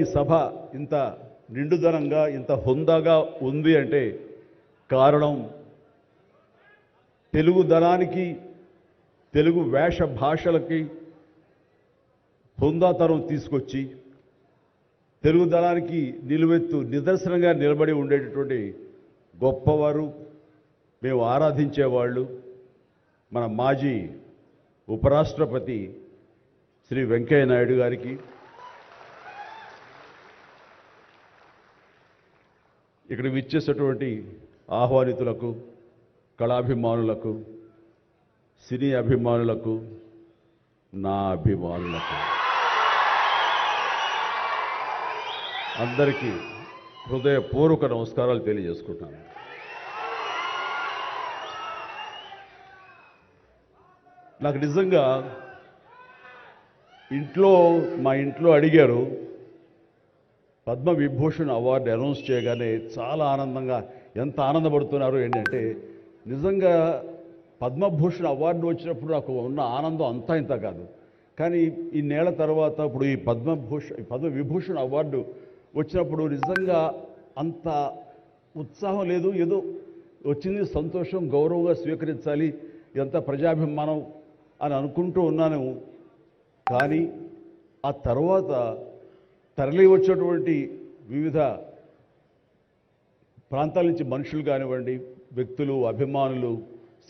ఈ సభ ఇంత నిండుదనంగా ఇంత హుందాగా ఉంది అంటే కారణం తెలుగుదనానికి తెలుగు వేష భాషలకి హుందాతనం తీసుకొచ్చి తెలుగుదనానికి నిలువెత్తు నిదర్శనంగా నిలబడి ఉండేటటువంటి గొప్పవారు మేము ఆరాధించేవాళ్ళు మన మాజీ ఉపరాష్ట్రపతి శ్రీ వెంకయ్య నాయుడు గారికి ఇక్కడ విచ్చేసేటువంటి ఆహ్వానితులకు కళాభిమానులకు సినీ అభిమానులకు నా అభిమానులకు అందరికీ హృదయపూర్వక నమస్కారాలు తెలియజేసుకుంటాను. నాకు నిజంగా మా ఇంట్లో అడిగారు పద్మ విభూషణ్ అవార్డు అనౌన్స్ చేయగానే చాలా ఆనందంగా ఎంత ఆనందపడుతున్నారు ఏంటంటే నిజంగా పద్మభూషణ్ అవార్డు వచ్చినప్పుడు నాకు ఉన్న ఆనందం అంతా ఇంత కాదు. కానీ ఇన్నేళ్ల తర్వాత ఇప్పుడు ఈ పద్మ విభూషణ్ అవార్డు వచ్చినప్పుడు నిజంగా అంత ఉత్సాహం లేదు. ఏదో వచ్చింది సంతోషం, గౌరవంగా స్వీకరించాలి, ఎంత ప్రజాభిమానం అని అనుకుంటూ ఉన్నాను. కానీ ఆ తర్వాత తరలి వచ్చేటువంటి వివిధ ప్రాంతాల నుంచి మనుషులు కానివ్వండి, వ్యక్తులు, అభిమానులు,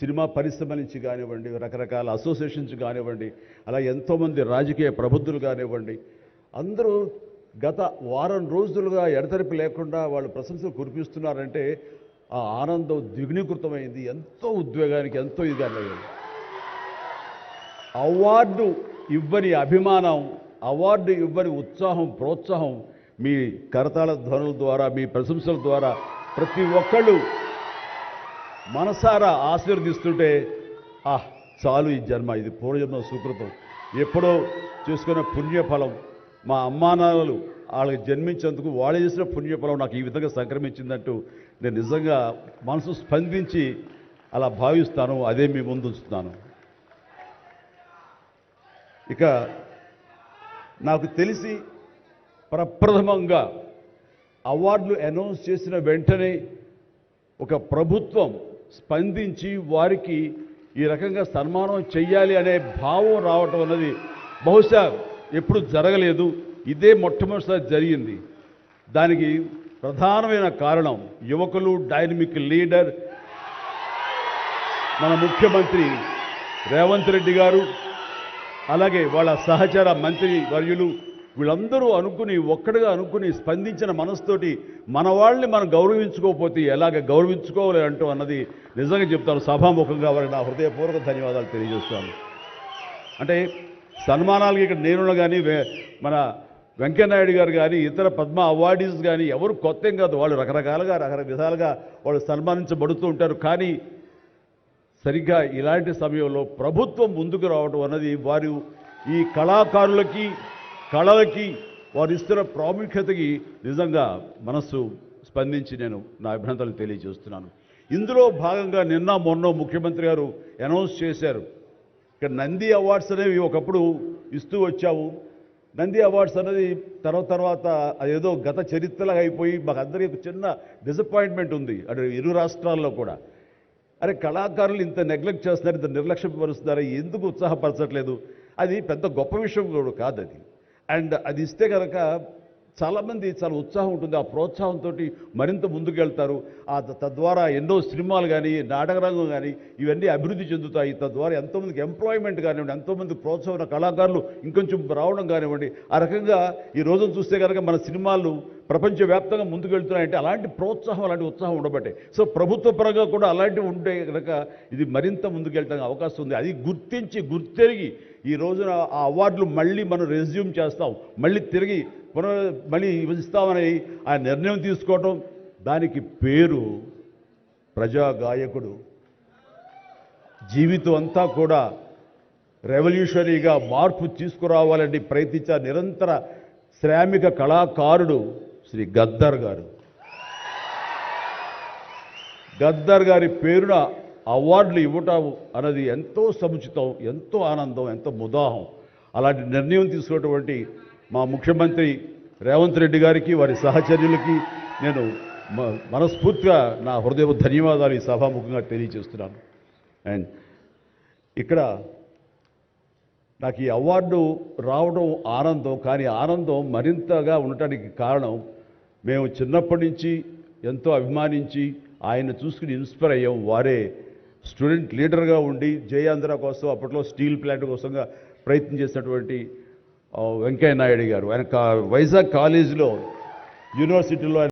సినిమా పరిశ్రమ నుంచి కానివ్వండి, రకరకాల అసోసియేషన్స్ కానివ్వండి, అలా ఎంతోమంది రాజకీయ ప్రబుద్ధులు కానివ్వండి, అందరూ గత వారం రోజులుగా ఎడతెరిపి లేకుండా వాళ్ళు ప్రశంసలు కురిపిస్తున్నారంటే ఆ ఆనందం ద్విగుణీకృతమైంది. ఎంతో ఉద్వేగానికి ఎంతో ఇదిగా అయ్యింది. అవార్డు ఇవ్వని అభిమానం, అవార్డు ఇవ్వని ఉత్సాహం, ప్రోత్సాహం మీ కరతాళ ధ్వనుల ద్వారా, మీ ప్రశంసల ద్వారా ప్రతి ఒక్కళ్ళు మనసారా ఆశీర్వదిస్తుంటే చాలు ఈ జన్మ, ఇది పూర్వజన్మ సుకృతం, ఎప్పుడో చేసుకున్న పుణ్యఫలం, మా అమ్మానాన్నలు వాళ్ళకి జన్మించేందుకు వాళ్ళు చేసిన పుణ్యఫలం నాకు ఈ విధంగా సంక్రమించిందంటూ నేను నిజంగా మనసు స్పందించి అలా భావిస్తాను. అదే మీ ముందు ఉంచుతున్నాను. ఇక నాకు తెలిసి ప్రప్రథమంగా అవార్డులు అనౌన్స్ చేసిన వెంటనే ఒక ప్రభుత్వం స్పందించి వారికి ఈ రకంగా సన్మానం చెయ్యాలి అనే భావం రావటం అన్నది బహుశా ఎప్పుడు జరగలేదు. ఇదే మొట్టమొదటిసారి జరిగింది. దానికి ప్రధానమైన కారణం యువకులు, డైనమిక్ లీడర్ మన ముఖ్యమంత్రి రేవంత్ రెడ్డి గారు, అలాగే వాళ్ళ సహచర మంత్రి వర్యులు, వీళ్ళందరూ ఒక్కడిగా అనుకుని స్పందించిన మనసుతోటి మన వాళ్ళని మనం గౌరవించుకోకపోతే ఎలాగ గౌరవించుకోవాలి అంటూ అన్నది నిజంగా చెప్తాను. సభాముఖంగా వారికి నా హృదయపూర్వక ధన్యవాదాలు తెలియజేస్తాను. అంటే సన్మానాలకి ఇక్కడ నేను కానీ, మన వెంకయ్యనాయుడు గారు కానీ, ఇతర పద్మ అవార్డీస్ కానీ ఎవరు కొత్త ఏం కాదు. వాళ్ళు రకరకాలుగా విధాలుగా వాళ్ళు సన్మానించబడుతూ ఉంటారు. కానీ సరిగ్గా ఇలాంటి సమయంలో ప్రభుత్వం ముందుకు రావడం అన్నది వారు ఈ కళాకారులకి, కళలకి వారు ఇస్తున్న ప్రాముఖ్యతకి నిజంగా మనస్సు స్పందించి నేను నా అభినందనలు తెలియజేస్తున్నాను. ఇందులో భాగంగా నిన్న మొన్న ముఖ్యమంత్రి గారు అనౌన్స్ చేశారు. ఇక్కడ నంది అవార్డ్స్ అనేవి ఒకప్పుడు ఇస్తూ వచ్చాము. నంది అవార్డ్స్ అనేది తర్వాత అదేదో గత చరిత్రలాగా అయిపోయి మాకు అందరికీ చిన్న డిసప్పాయింట్మెంట్ ఉంది అటు ఇరు రాష్ట్రాల్లో కూడా. అరే కళాకారులు ఇంత నెగ్లెక్ట్ చేస్తున్నారు, ఇంత నిర్లక్ష్యపరుస్తున్నారు, ఎందుకు ఉత్సాహపరచట్లేదు? అది పెద్ద గొప్ప విషయం కూడా కాదు అది. అండ్ అది ఇస్తే కనుక చాలామంది చాలా ఉత్సాహం ఉంటుంది. ఆ ప్రోత్సాహంతో మరింత ముందుకెళ్తారు. తద్వారా ఎన్నో సినిమాలు కానీ, నాటకరంగం కానీ ఇవన్నీ అభివృద్ధి చెందుతాయి. తద్వారా ఎంతోమందికి ఎంప్లాయ్మెంట్ కానివ్వండి, ఎంతోమంది ప్రోత్సాహం కళాకారులు ఇంకొంచెం రావడం కానివ్వండి. ఆ రకంగా ఈ రోజున చూస్తే కనుక మన సినిమాలు ప్రపంచవ్యాప్తంగా ముందుకెళ్తున్నాయంటే అలాంటి ప్రోత్సాహం, అలాంటి ఉత్సాహం ఉండబట్టే. సో ప్రభుత్వ పరంగా కూడా అలాంటివి ఉంటే కనుక ఇది మరింత ముందుకెళ్ళడానికి అవకాశం ఉంది. అది గుర్తెరిగి ఈ రోజున ఆ అవార్డులు మళ్ళీ మనం రెజ్యూమ్ చేస్తాం, మళ్ళీ తిరిగి మళ్ళీ ఇస్తామని ఆ నిర్ణయం తీసుకోవటం, దానికి పేరు ప్రజాగాయకుడు. జీవితం అంతా కూడా రెవల్యూషనరీగా మార్పు తీసుకురావాలని ప్రయత్నించే నిరంతర శ్రామిక కళాకారుడు శ్రీ గద్దర్ గారు. గద్దర్ గారి పేరున అవార్డులు ఇవ్వటం అన్నది ఎంతో సముచితం, ఎంతో ఆనందం, ఎంతో ముదాహం. అలాంటి నిర్ణయం తీసుకున్నటువంటి మా ముఖ్యమంత్రి రేవంత్ రెడ్డి గారికి వారి సహచర్యులకి నేను మనస్ఫూర్తిగా నా హృదయ ధన్యవాదాలు ఈ సభాముఖంగా తెలియజేస్తున్నాను. అండ్ ఇక్కడ నాకు ఈ అవార్డు రావడం ఆనందం, కానీ ఆనందం మరింతగా ఉండటానికి కారణం మేము చిన్నప్పటి నుంచి ఎంతో అభిమానించి ఆయన చూసుకుని ఇన్స్పైర్ అయ్యాం. వారే స్టూడెంట్ లీడర్గా ఉండి జయాంధ్ర కోసం అప్పట్లో స్టీల్ ప్లాంట్ కోసంగా ప్రయత్నం చేసినటువంటి వెంకయ్య నాయుడు గారు. ఆయన వైజాగ్ కాలేజీలో యూనివర్సిటీలో